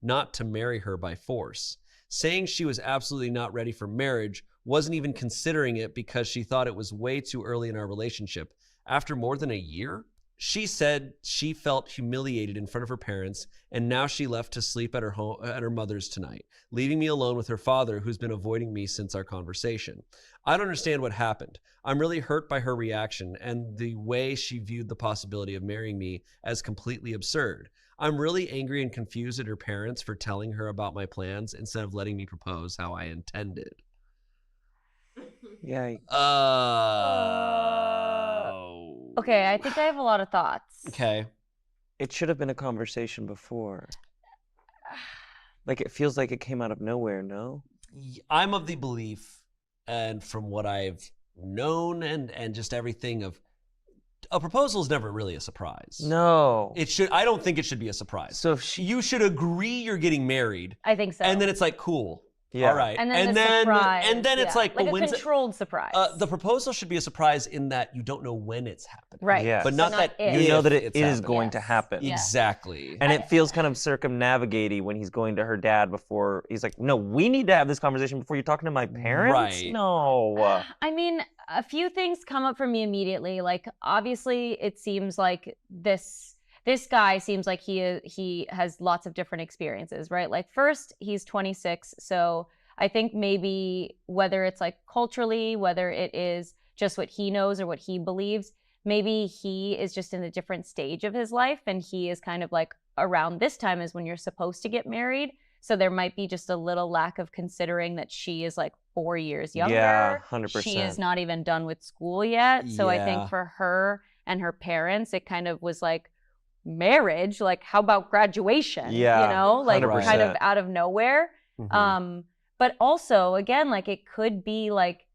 not to marry her by force. Saying she was absolutely not ready for marriage, wasn't even considering it because she thought it was way too early in our relationship. After more than a year? She said she felt humiliated in front of her parents, and now she left to sleep at her mother's tonight, leaving me alone with her father, who's been avoiding me since our conversation. I don't understand what happened. I'm really hurt by her reaction and the way she viewed the possibility of marrying me as completely absurd. I'm really angry and confused at her parents for telling her about my plans instead of letting me propose how I intended. Yeah. Okay, I think I have a lot of thoughts. Okay. It should have been a conversation before. Like, it feels like it came out of nowhere, no? I'm of the belief, and from what I've known and just everything, of a proposal is never really a surprise. No. I don't think it should be a surprise. So if you should agree you're getting married. I think so. And then it's like, cool. Yeah. All right. And then surprise. And then it's like, a when's controlled surprise. The proposal should be a surprise in that you don't know when it's happening. Right. Yeah. But not that you know that it is happening. going to happen. Exactly. And it feels kind of circumnavigating when he's going to her dad before. He's like, no, we need to have this conversation before you're talking to my parents. Right. No. I mean, a few things come up for me immediately. Like, obviously, it seems like this guy seems like he has lots of different experiences, right? Like, first, he's 26, so I think maybe whether it's like culturally, whether it is just what he knows or what he believes, maybe he is just in a different stage of his life, and he is kind of like around this time is when you're supposed to get married. So there might be just a little lack of considering that she is like 4 years younger. Yeah, 100%. She is not even done with school yet. So I Yeah. think for her and her parents, it kind of was like, marriage, like how about graduation? Yeah, You know, like 100%. kind of out of nowhere. Mhm. But also, again, like it could be like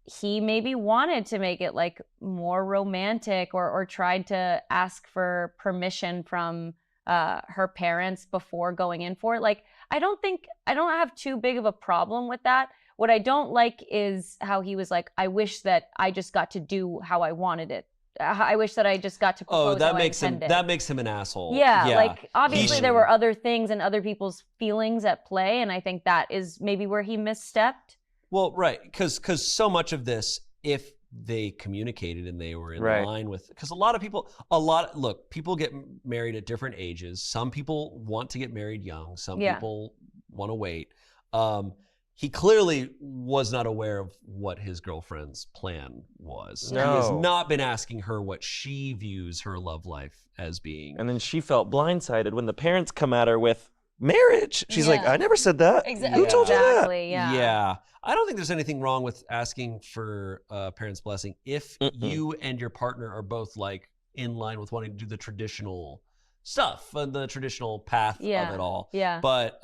he maybe wanted to make it like more romantic or tried to ask for permission from her parents before going in for it. Like, I don't have too big of a problem with that. What I don't like is how he was like, I wish that I just got to do how I wanted it. I wish that I just got to propose how I intended. That makes him an asshole. Yeah, like obviously there were other things and other people's feelings at play, and I think that is maybe where he misstepped. Well, right, because so much of this, if they communicated and they were in line with, because look, people get married at different ages. Some people want to get married young. Some people want to wait. He clearly was not aware of what his girlfriend's plan was. No. He has not been asking her what she views her love life as being. And then she felt blindsided when the parents come at her with marriage. She's like, I never said that. Exactly. Who told you that? Exactly, yeah. Yeah. I don't think there's anything wrong with asking for parents' blessing if you and your partner are both like in line with wanting to do the traditional stuff and the traditional path of it all. Yeah. But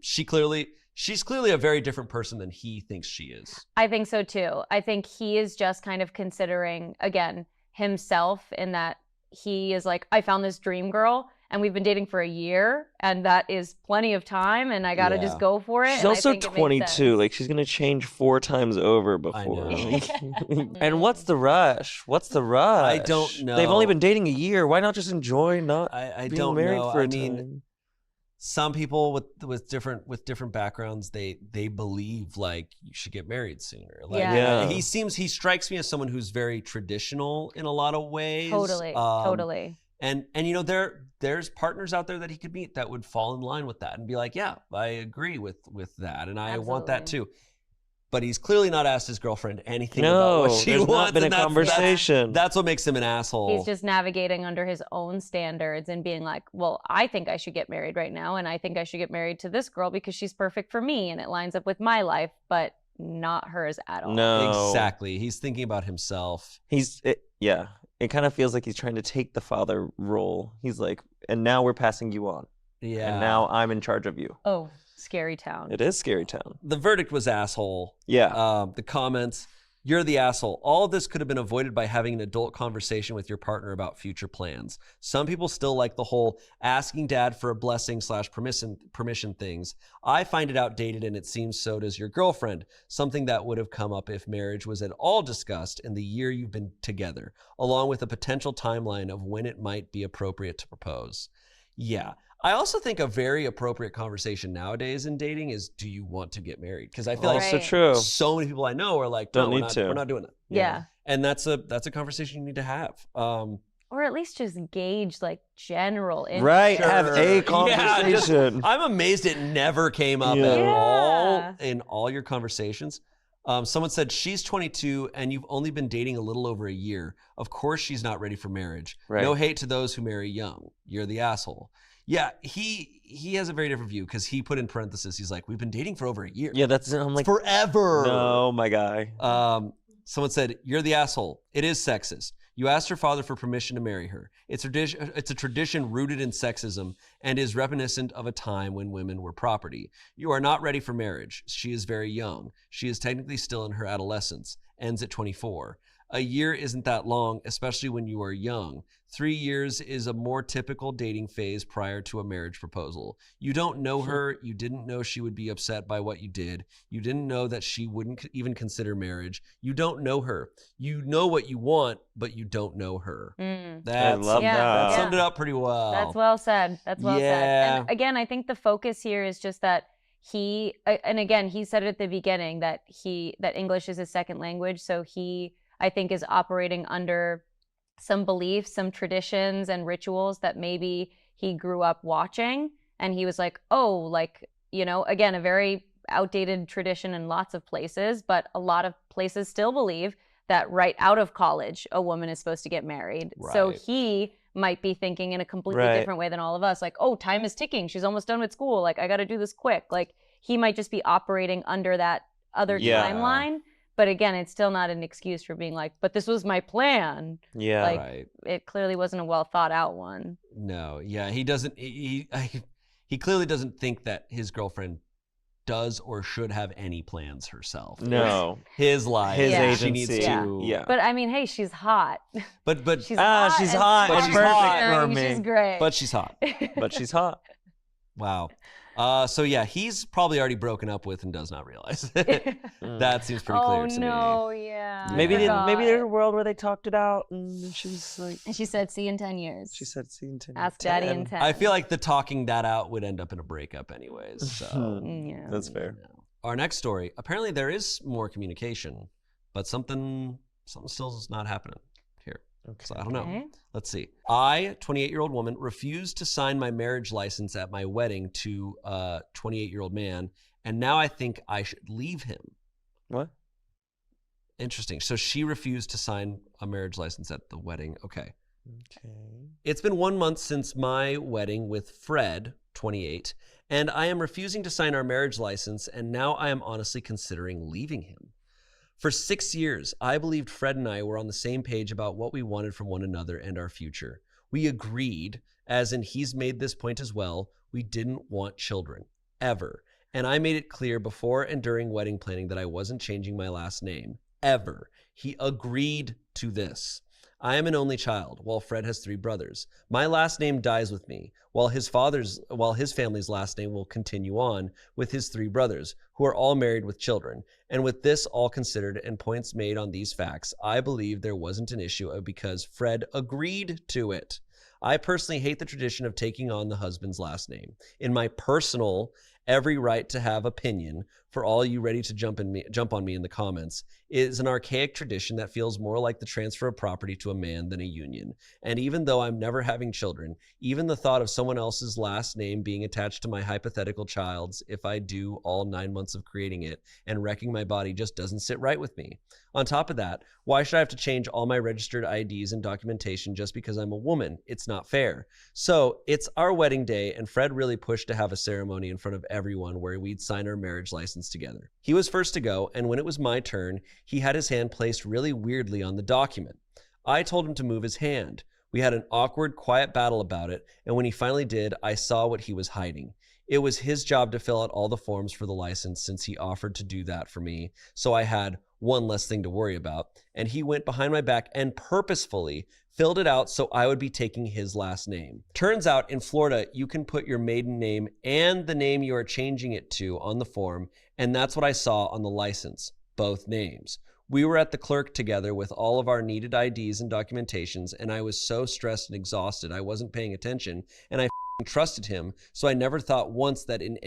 she's clearly a very different person than he thinks she is. I think so too. I think he is just kind of considering, again, himself in that he is like, I found this dream girl and we've been dating for a year and that is plenty of time and I gotta just go for it. She's also 22. Like, she's gonna change 4 times over before. And what's the rush? I don't know. They've only been dating a year. Why not just enjoy not I being don't married know. for a I mean, time? some people with different backgrounds, they believe like you should get married sooner. Like, he strikes me as someone who's very traditional in a lot of ways. Totally. And you know, there's partners out there that he could meet that would fall in line with that and be like, yeah, I agree with that, and I want that too. But he's clearly not asked his girlfriend anything about what she there's wants. not been a conversation. That's what makes him an asshole. He's just navigating under his own standards and being like, well, I think I should get married right now, and I think I should get married to this girl because she's perfect for me and it lines up with my life, but not hers at all. No. Exactly. He's thinking about himself. It kind of feels like he's trying to take the father role. He's like, and now we're passing you on. Yeah. And now I'm in charge of you. Oh, scary town. It is scary town. The verdict was asshole. Yeah. The comments, you're the asshole. All of this could have been avoided by having an adult conversation with your partner about future plans. Some people still like the whole asking dad for a blessing / permission things. I find it outdated, and it seems so does your girlfriend. Something that would have come up if marriage was at all discussed in the year you've been together, along with a potential timeline of when it might be appropriate to propose. Yeah. I also think a very appropriate conversation nowadays in dating is, do you want to get married? Because I feel like Also Right. true. so many people I know are like, Don't no, need to. we're not doing that. Yeah. And that's a conversation you need to have. Or at least just gauge like general interest. Right, have Sure. a Yeah, just- conversation. I'm amazed it never came up Yeah. at all Yeah. in all your conversations. Someone said she's 22 and you've only been dating a little over a year. Of course she's not ready for marriage. Right. No hate to those who marry young. You're the asshole. Yeah, he has a very different view because he put in parentheses, he's like, we've been dating for over a year. Yeah, that's, I'm like, Forever. no, my guy. Someone said, you're the asshole. It is sexist. You asked her father for permission to marry her. It's a tradition rooted in sexism and is reminiscent of a time when women were property. You are not ready for marriage. She is very young. She is technically still in her adolescence. Ends at 24. A year isn't that long, especially when you are young. 3 years is a more typical dating phase prior to a marriage proposal. You don't know her. You didn't know she would be upset by what you did. You didn't know that she wouldn't even consider marriage. You don't know her. You know what you want, but you don't know her. Mm. That love that that. summed it up pretty well. That's well said. That's well said. Yeah. And again, I think the focus here is just that he, and again, he said it at the beginning that English is his second language. So he, I think, is operating under some beliefs, some traditions and rituals that maybe he grew up watching. And he was like, oh, like, you know, again, a very outdated tradition in lots of places, but a lot of places still believe that right out of college, a woman is supposed to get married. So Right. he might be thinking in a completely Right. different way than all of us. Like, oh, time is ticking. She's almost done with school. Like, I got to do this quick. Like, he might just be operating under that other Yeah. timeline. But again, it's still not an excuse for being like, but this was my plan. Yeah. like- Right. It clearly wasn't a well thought out one. No. Yeah. He doesn't. He clearly doesn't think that his girlfriend does or should have any plans herself. No. His life. His Yeah. She needs agency. to. Yeah. But I mean, hey, she's hot. But She's Ah, hot. she's and hot. But smart she's and hot. caring. For me. She's great. but she's hot. But she's hot. Wow. So yeah, he's probably already broken up with and does not realize it. That seems pretty clear oh to no, yeah. I Maybe forgot. maybe there's a world where they talked it out and she was like, And she said, "See you in 10 years." she said, see you in 10 "Ask Daddy in 10." me. I feel like the talking that out would end up in a breakup anyways. So Yeah. That's fair. Our next story. Apparently there is more communication, but something still is not happening here. Okay. So I don't know. Okay. Let's see. I, 28-year-old woman, refused to sign my marriage license at my wedding to a 28-year-old man, and now I think I should leave him. What? Interesting. So she refused to sign a marriage license at the wedding. Okay. Okay. It's been 1 month since my wedding with Fred, 28, and I am refusing to sign our marriage license, and now I am honestly considering leaving him. For 6 years, I believed Fred and I were on the same page about what we wanted from one another and our future. We agreed, as in he's made this point as well, we didn't want children, ever. And I made it clear before and during wedding planning that I wasn't changing my last name, ever. He agreed to this. I am an only child, while Fred has 3 brothers. My last name dies with me, while his family's last name will continue on with his 3 brothers, who are all married with children. And with this all considered and points made on these facts, I believe there wasn't an issue because Fred agreed to it. I personally hate the tradition of taking on the husband's last name. In my personal, every right to have opinion, for all you ready to jump on me in the comments, is an archaic tradition that feels more like the transfer of property to a man than a union. And even though I'm never having children, even the thought of someone else's last name being attached to my hypothetical child's, if I do all 9 months of creating it and wrecking my body, just doesn't sit right with me. On top of that, why should I have to change all my registered IDs and documentation just because I'm a woman? It's not fair. So it's our wedding day, and Fred really pushed to have a ceremony in front of everyone where we'd sign our marriage license together. He was first to go, and when it was my turn, he had his hand placed really weirdly on the document. I told him to move his hand. We had an awkward, quiet battle about it, and when he finally did, I saw what he was hiding. It was his job to fill out all the forms for the license since he offered to do that for me, so I had one less thing to worry about, and he went behind my back and purposefully filled it out so I would be taking his last name. Turns out in Florida, you can put your maiden name and the name you are changing it to on the form, and that's what I saw on the license, both names. We were at the clerk together with all of our needed IDs and documentations, and I was so stressed and exhausted I wasn't paying attention, and I trusted him, so I never thought once that in